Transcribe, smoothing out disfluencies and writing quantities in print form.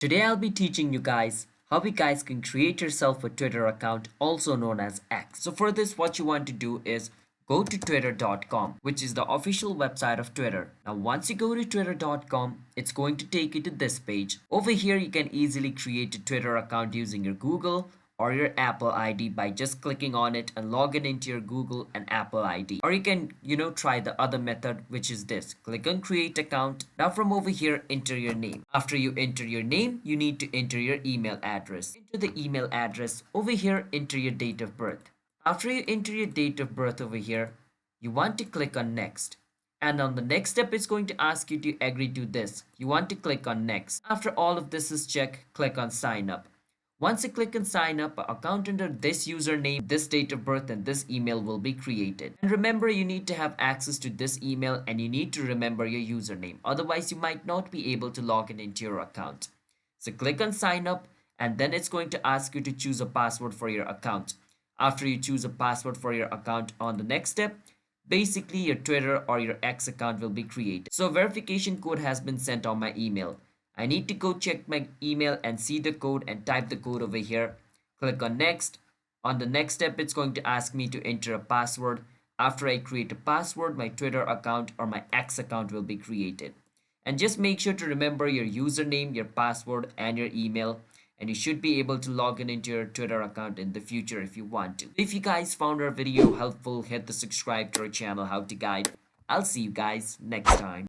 Today I'll be teaching you guys how you guys can create yourself a Twitter account, also known as X. So for this, what you want to do is go to twitter.com, which is the official website of Twitter. Now once you go to twitter.com, it's going to take you to this page. Over here you can easily create a Twitter account using your Google or your Apple ID by just clicking on it and logging into your Google and Apple ID. Or you can, try the other method, which is this. Click on create account. Now from over here, enter your name. After you enter your name, you need to enter your email address. Enter the email address. Over here, enter your date of birth. After you enter your date of birth over here, you want to click on next. And on the next step, it's going to ask you to agree to this. You want to click on next. After all of this is checked, click on sign up. Once you click on sign up, an account under this username, this date of birth, and this email will be created. And remember, you need to have access to this email and you need to remember your username. Otherwise, you might not be able to log in into your account. So click on sign up and then it's going to ask you to choose a password for your account. After you choose a password for your account, on the next step, basically your Twitter or your X account will be created. So verification code has been sent on my email. I need to go check my email and see the code and type the code over here. Click on next. On the next step, it's going to ask me to enter a password. After I create a password, my Twitter account or my X account will be created. And just make sure to remember your username, your password, and your email. And you should be able to log in into your Twitter account in the future if you want to. If you guys found our video helpful, hit the subscribe to our channel, How to Guide. I'll see you guys next time.